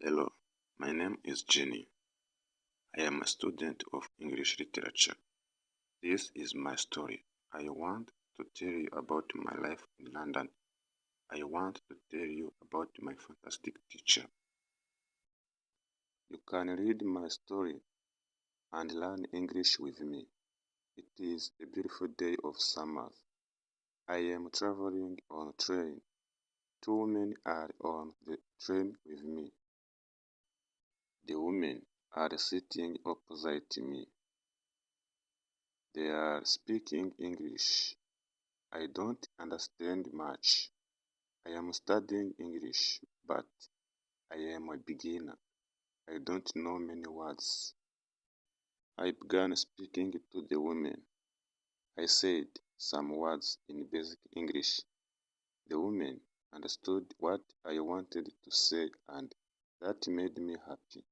Hello, my name is Jenny. I am a student of English literature. This is my story. I want to tell you about my life in London. I want to tell you about my fantastic teacher. You can read my story and learn English with me. It is a beautiful day of summer. I am traveling on a train. Two women are on the train with me. The women are sitting opposite me. They are speaking English. I don't understand much. I am studying English, but I am a beginner. I don't know many words. I began speaking to the women. I said some words in basic English. The women understood what I wanted to say, and that made me happy.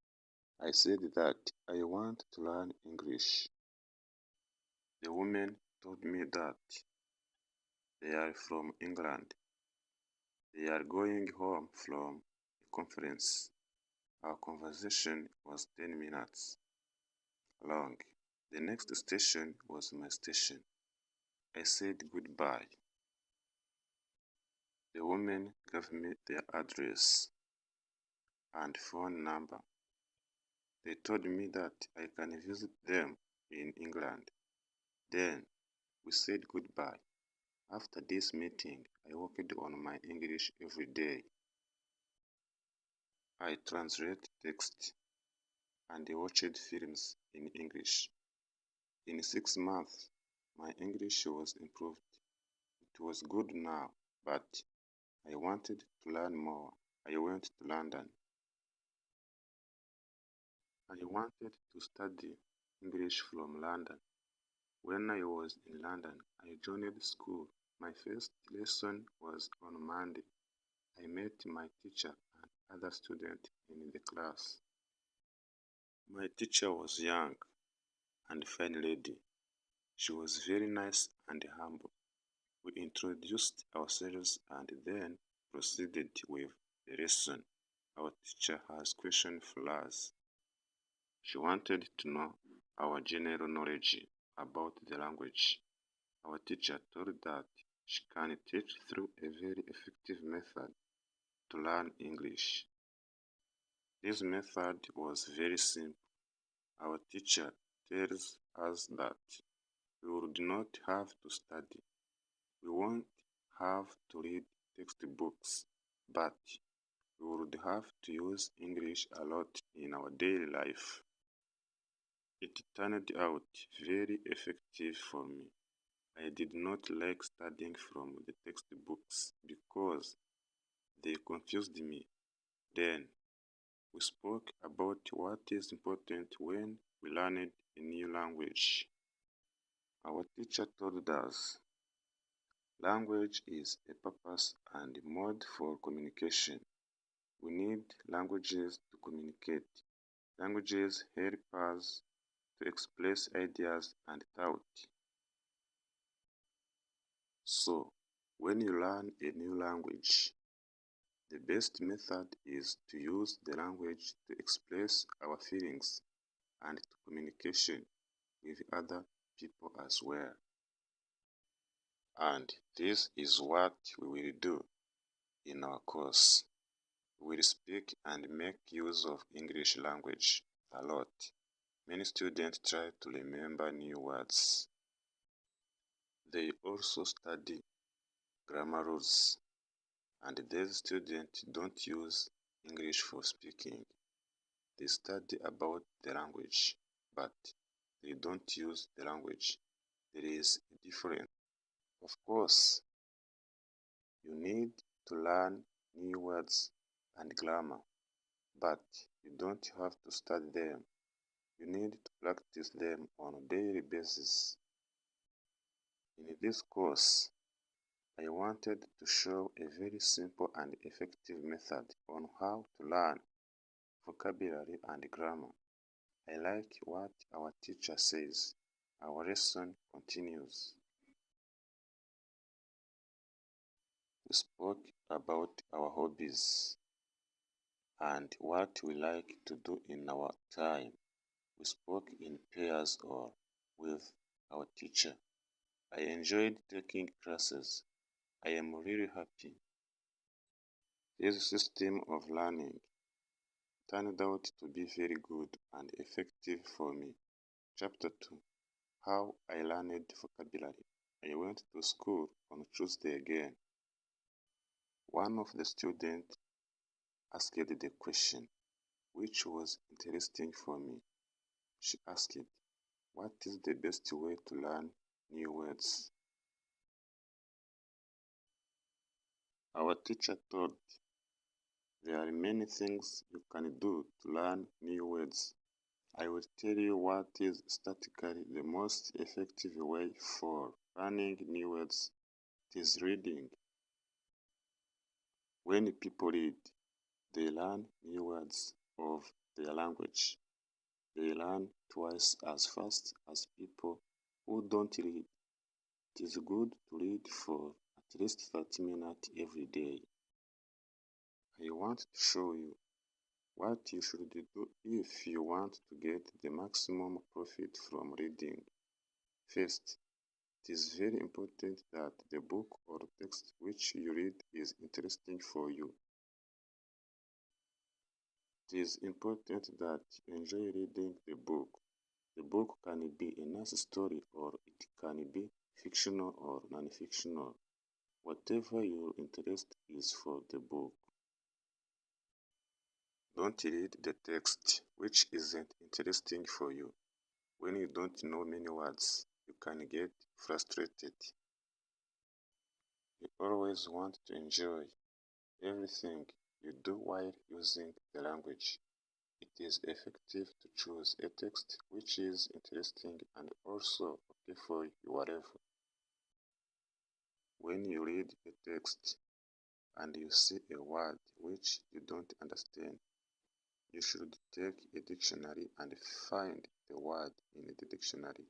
I said that I want to learn English. The women told me that they are from England. They are going home from a conference. Our conversation was 10 minutes long. The next station was my station. I said goodbye. The woman gave me their address and phone number. They told me that I can visit them in England. Then we said goodbye. After this meeting, I worked on my English every day. I translate text and watched films in English. In 6 months, my English was improved. It was good now, but I wanted to learn more. I went to London. I wanted to study English from London. When I was in London, I joined school. My first lesson was on Monday. I met my teacher and other students in the class. My teacher was young and fine lady. She was very nice and humble. We introduced ourselves and then proceeded with the lesson. Our teacher has questions for us. She wanted to know our general knowledge about the language. Our teacher told that she can teach through a very effective method to learn English. This method was very simple. Our teacher tells us that we would not have to study. We won't have to read textbooks, but we would have to use English a lot in our daily life. It turned out very effective for me. I did not like studying from the textbooks because they confused me. Then we spoke about what is important when we learned a new language. Our teacher told us language is a purpose and mode for communication. We need languages to communicate. Languages help us to express ideas and thought. So, when you learn a new language, the best method is to use the language to express our feelings and to communication with other people as well. And this is what we will do in our course. We will speak and make use of English language a lot. Many students try to remember new words. They also study grammar rules, and these students don't use English for speaking. They study about the language, but they don't use the language. There is a difference. Of course, you need to learn new words and grammar, but you don't have to study them. You need to practice them on a daily basis. In this course, I wanted to show a very simple and effective method on how to learn vocabulary and grammar. I like what our teacher says. Our lesson continues. We spoke about our hobbies. and what we like to do in our time. We spoke in pairs or with our teacher. I enjoyed taking classes. I am really happy. This system of learning turned out to be very good and effective for me. Chapter 2: How I Learned Vocabulary. I went to school on Tuesday again. One of the students asked the question, which was interesting for me. She asked, "What is the best way to learn new words?" Our teacher told, "There are many things you can do to learn new words. I will tell you what is statistically the most effective way for learning new words. It is reading. When people read, they learn new words of their language. They learn twice as fast as people who don't read. It is good to read for at least 30 minutes every day." I want to show you what you should do if you want to get the maximum profit from reading. First, it is very important that the book or text which you read is interesting for you. It is important that you enjoy reading the book. The book can be a nice story or it can be fictional or non-fictional, whatever your interest is for the book. Don't read the text which isn't interesting for you. When you don't know many words, you can get frustrated. You always want to enjoy everything you do while using the language. It is effective to choose a text which is interesting and also okay for your level. When you read a text and you see a word which you don't understand, you should take a dictionary and find the word in the dictionary.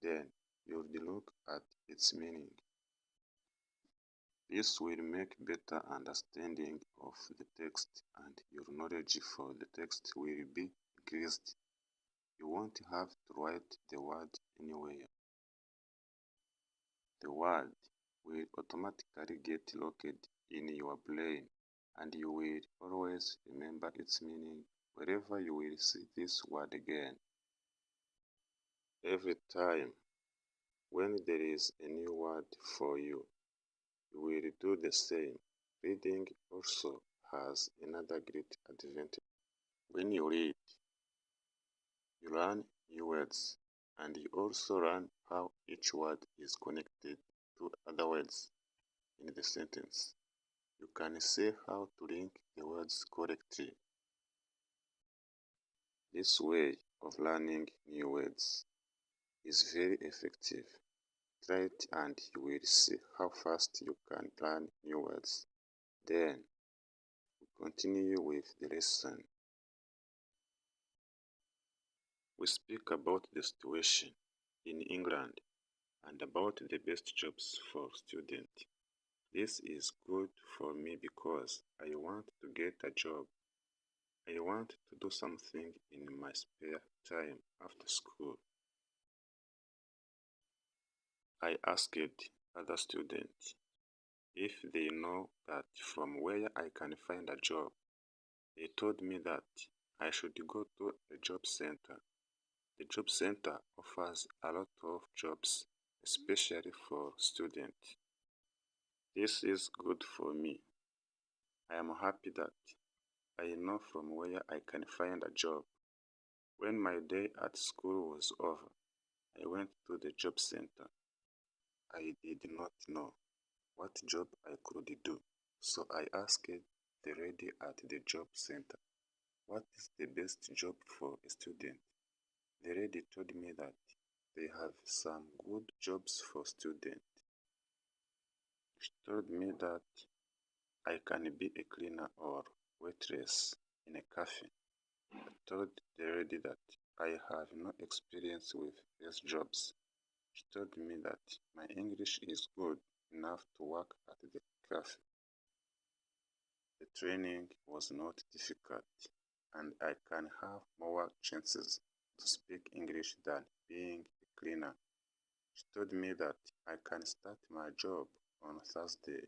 Then you would look at its meaning. This will make better understanding of the text and your knowledge for the text will be increased. You won't have to write the word anywhere. The word will automatically get locked in your brain and you will always remember its meaning wherever you will see this word again. Every time when there is a new word for you, you will do the same. Reading also has another great advantage. When you read, you learn new words and you also learn how each word is connected to other words in the sentence. You can see how to link the words correctly. This way of learning new words is very effective. Try it and you will see how fast you can learn new words. Then, we continue with the lesson. We speak about the situation in England and about the best jobs for students. This is good for me because I want to get a job. I want to do something in my spare time after school. I asked other students if they know that from where I can find a job. They told me that I should go to a job center. The job center offers a lot of jobs, especially for students. This is good for me. I am happy that I know from where I can find a job. When my day at school was over, I went to the job center. I did not know what job I could do, so I asked the lady at the job center, "What is the best job for a student?" The lady told me that they have some good jobs for students. She told me that I can be a cleaner or waitress in a cafe. I told the lady that I have no experience with these jobs. She told me that my English is good enough to work at the cafe. The training was not difficult, and I can have more chances to speak English than being a cleaner. She told me that I can start my job on Thursday.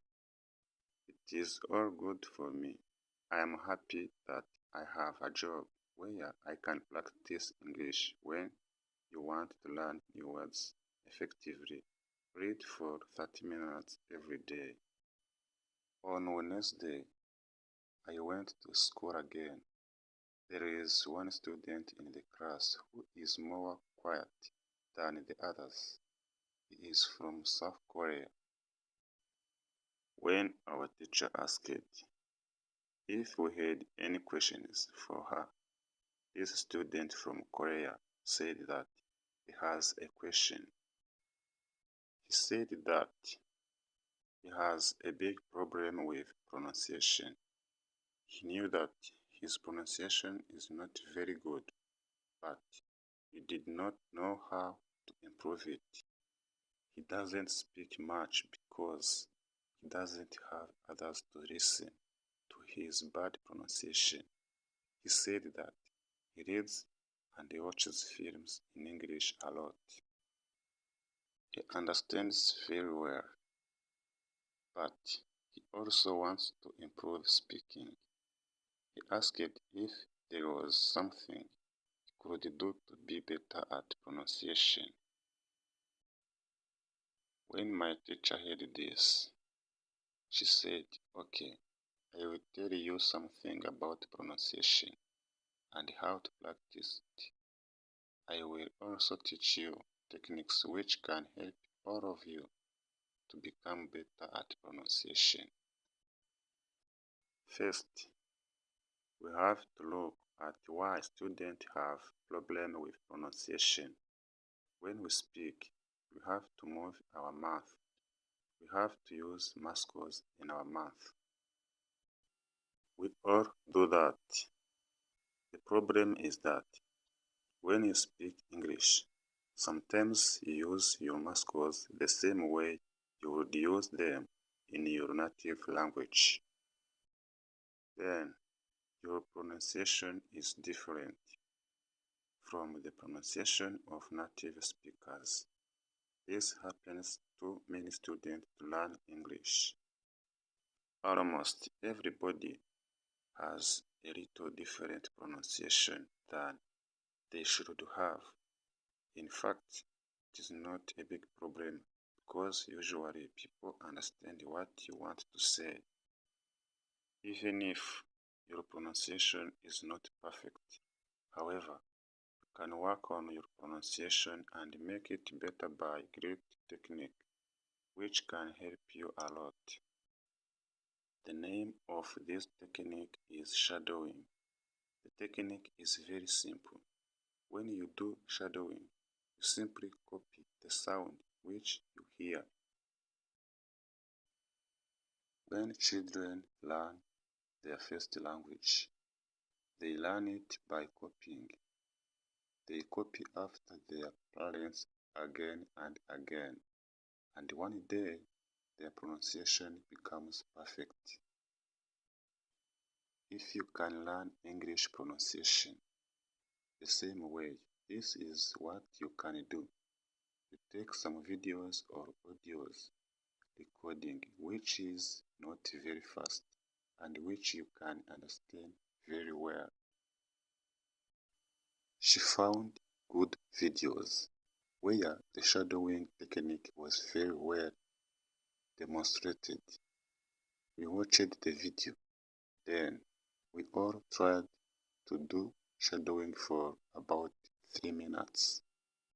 It is all good for me. I am happy that I have a job where I can practice English when you want to learn new words effectively. Read for 30 minutes every day. On Wednesday, I went to school again. There is one student in the class who is more quiet than the others. He is from South Korea. When our teacher asked if we had any questions for her, this student from Korea said that he has a question. He said that he has a big problem with pronunciation. He knew that his pronunciation is not very good, but he did not know how to improve it. He doesn't speak much because he doesn't have others to listen to his bad pronunciation. He said that he reads and he watches films in English a lot. He understands very well, but he also wants to improve speaking. He asked if there was something he could do to be better at pronunciation. When my teacher heard this, she said, "Okay, I will tell you something about pronunciation and how to practice it. I will also teach you techniques which can help all of you to become better at pronunciation. First, we have to look at why students have problem with pronunciation. When we speak, we have to move our mouth. We have to use muscles in our mouth. We all do that. The problem is that when you speak English, sometimes you use your muscles the same way you would use them in your native language. Then, your pronunciation is different from the pronunciation of native speakers. This happens to many students to learn English. Almost everybody has a little different pronunciation than they should have. In fact, it is not a big problem because usually people understand what you want to say. Even if your pronunciation is not perfect, however, you can work on your pronunciation and make it better by great technique, which can help you a lot. The name of this technique is shadowing. The technique is very simple. When you do shadowing, you simply copy the sound which you hear. When children learn their first language, they learn it by copying. They copy after their parents again and again, and one day their pronunciation becomes perfect. If you can learn English pronunciation the same way, this is what you can do. You take some videos or audios recording which is not very fast and which you can understand very well. She found good videos where the shadowing technique was very well demonstrated. We watched the video, then we all tried to do shadowing for about 3 minutes.